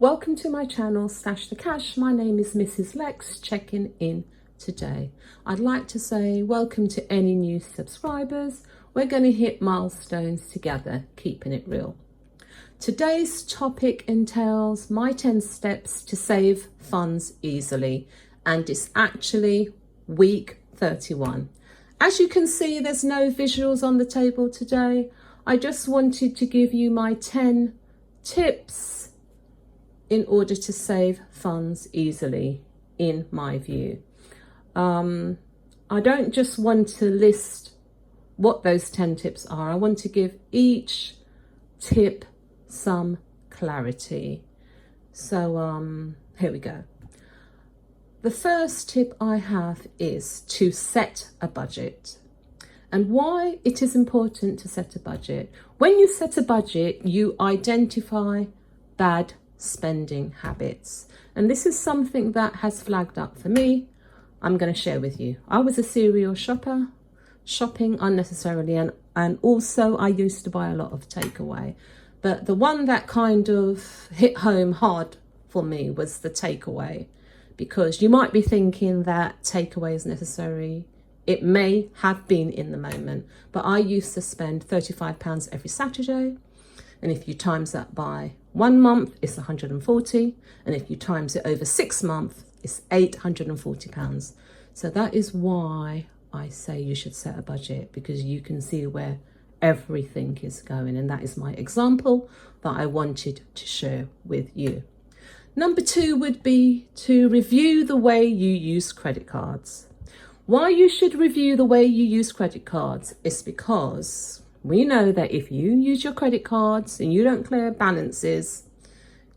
Welcome to my channel, Stash the Cash. My name is Mrs. Lex, checking in today. I'd like to say welcome to any new subscribers. We're going to hit milestones together, keeping it real. Today's topic entails my 10 steps to save funds easily, and it's actually week 31. As you can see, there's no visuals on the table today. I just wanted to give you my 10 tips in order to save funds easily, in my view. I don't just want to list what those 10 tips are. I want to give each tip some clarity. So here we go. The first tip I have is to set a budget. And why it is important to set a budget. When you set a budget, you identify bad spending habits. And this is something that has flagged up for me. I'm going to share with you. I was a serial shopper, shopping unnecessarily, and also I used to buy a lot of takeaway. But the one that kind of hit home hard for me was the takeaway, because you might be thinking that takeaway is necessary. It may have been in the moment, but I used to spend £35 every Saturday. And if you times that by 1 month, it's 140. And if you times it over 6 months, it's £840. So that is why I say you should set a budget, because you can see where everything is going. And that is my example that I wanted to share with you. Number 2 would be to review the way you use credit cards. Why you should review the way you use credit cards is because we know that if you use your credit cards and you don't clear balances,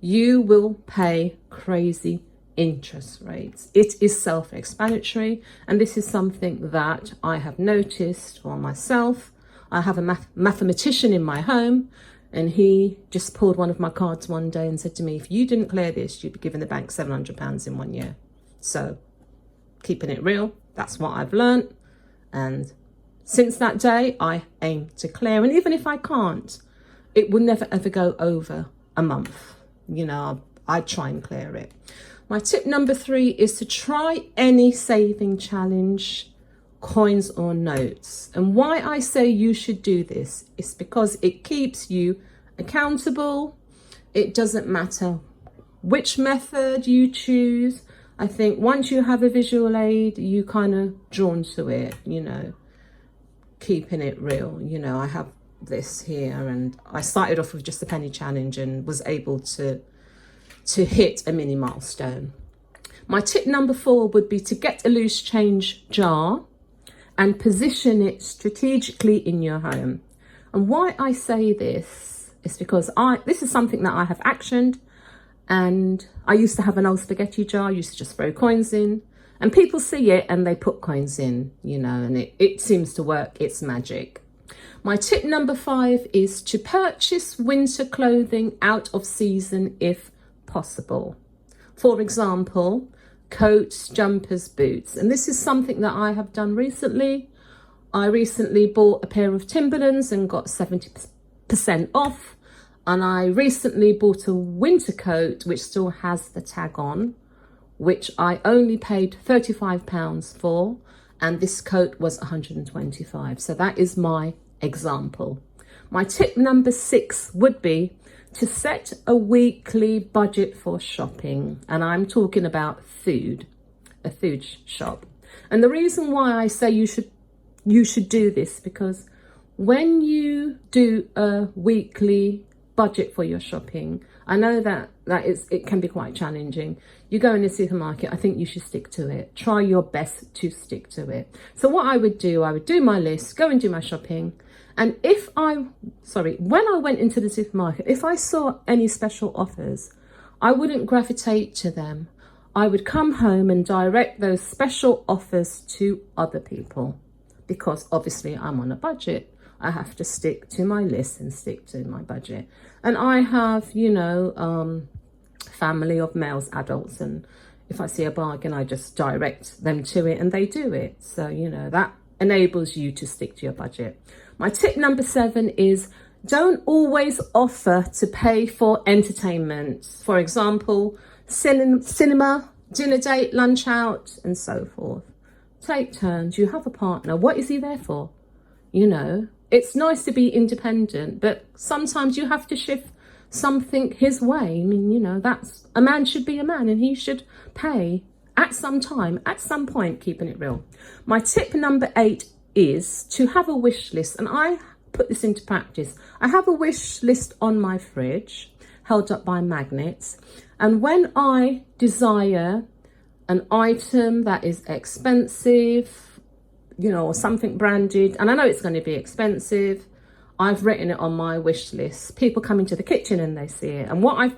you will pay crazy interest rates. It is self-explanatory, and this is something that I have noticed for myself. I have a mathematician in my home, and he just pulled one of my cards one day and said to me, if you didn't clear this, you'd be giving the bank £700 in 1 year. So keeping it real, that's what I've learned. And since that day, I aim to clear. And even if I can't, it will never ever go over a month. You know, I try and clear it. My tip number 3 is to try any saving challenge, coins or notes. And why I say you should do this is because it keeps you accountable. It doesn't matter which method you choose. I think once you have a visual aid, you kind of drawn to it, you know, keeping it real. You know, I have this here, and I started off with just the penny challenge and was able to hit a mini milestone. My tip number 4 would be to get a loose change jar and position it strategically in your home. And why I say this is because this is something that I have actioned. And I used to have an old spaghetti jar. I used to just throw coins in, and people see it and they put coins in, you know, and it seems to work. It's magic. My tip number 5 is to purchase winter clothing out of season if possible. For example, coats, jumpers, boots. And this is something that I have done recently. I recently bought a pair of Timberlands and got 70% off. And I recently bought a winter coat, which still has the tag on, which I only paid £35 for. And this coat was £125. So that is my example. My tip number 6 would be to set a weekly budget for shopping. And I'm talking about food, a food shop. And the reason why I say you should do this, because when you do a weekly budget for your shopping, I know that it can be quite challenging. You go in the supermarket, I think you should stick to it. Try your best to stick to it. So what I would do my list, go and do my shopping. And when I went into the supermarket, if I saw any special offers, I wouldn't gravitate to them. I would come home and direct those special offers to other people, because obviously I'm on a budget. I have to stick to my list and stick to my budget. And I have, you know, family of males, adults, and if I see a bargain, I just direct them to it and they do it. So, you know, that enables you to stick to your budget. My tip number 7 is Don't always offer to pay for entertainment. For example, cinema, dinner date, lunch out, and so forth. Take turns. You have a partner. What is he there for? You know, it's nice to be independent, but sometimes you have to shift something his way. I mean, you know, that's, a man should be a man, and he should pay at some time, at some point, keeping it real. My tip number 8 is to have a wish list, and I put this into practice. I have a wish list on my fridge, held up by magnets, and when I desire an item that is expensive, you know, or something branded, and I know it's going to be expensive, I've written it on my wish list. People come into the kitchen and they see it. And what I've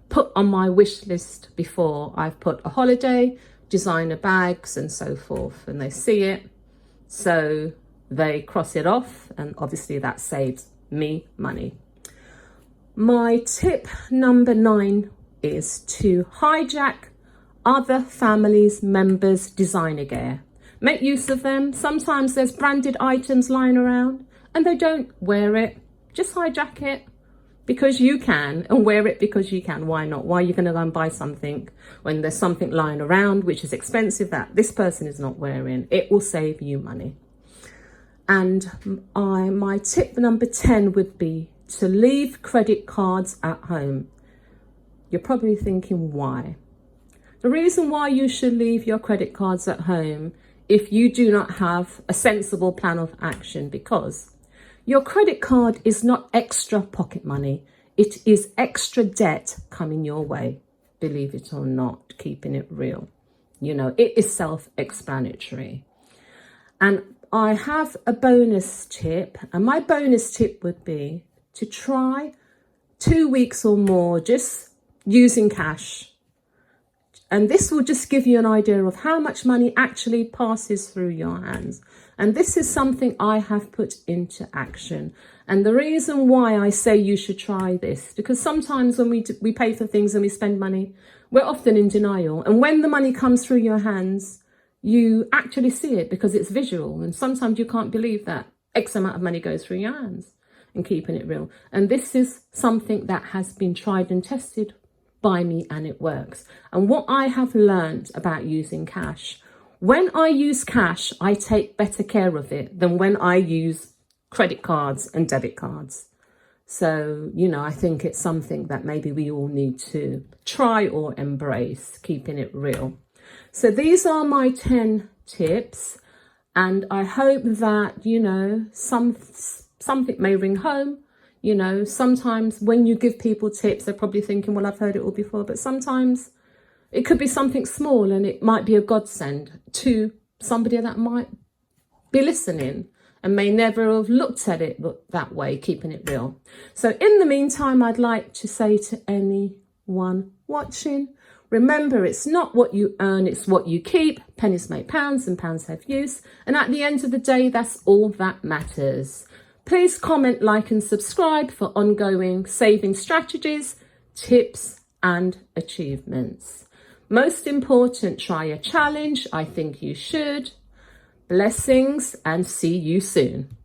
put on my wish list before, I've put a holiday, designer bags, and so forth, and they see it, so they cross it off, and obviously that saves me money. My tip number 9 is to hijack other families' members' designer gear. Make use of them. Sometimes there's branded items lying around and they don't wear it. Just hijack it because you can, and wear it because you can. Why not? Why are you going to go and buy something when there's something lying around which is expensive that this person is not wearing? It will save you money. And my tip number 10 would be to leave credit cards at home. You're probably thinking, why? The reason why you should leave your credit cards at home if you do not have a sensible plan of action, because your credit card is not extra pocket money. It is extra debt coming your way, believe it or not, keeping it real. You know, it is self-explanatory. And I have a bonus tip, and my bonus tip would be to try 2 weeks or more just using cash. And this will just give you an idea of how much money actually passes through your hands. And this is something I have put into action. And the reason why I say you should try this, because sometimes when we pay for things and we spend money, we're often in denial. And when the money comes through your hands, you actually see it because it's visual. And sometimes you can't believe that X amount of money goes through your hands, and keeping it real. And this is something that has been tried and tested by me, and it works. And what I have learned about using cash, when I use cash, I take better care of it than when I use credit cards and debit cards. So, you know, I think it's something that maybe we all need to try or embrace, keeping it real. So these are my 10 tips, and I hope that, you know, something may ring home. You know, sometimes when you give people tips, they're probably thinking, well, I've heard it all before. But sometimes it could be something small, and it might be a godsend to somebody that might be listening and may never have looked at it that way, keeping it real. So in the meantime, I'd like to say to anyone watching, remember, it's not what you earn, it's what you keep. Pennies make pounds and pounds have use. And at the end of the day, that's all that matters. Please comment, like, and subscribe for ongoing saving strategies, tips, and achievements. Most important, try a challenge. I think you should. Blessings, and see you soon.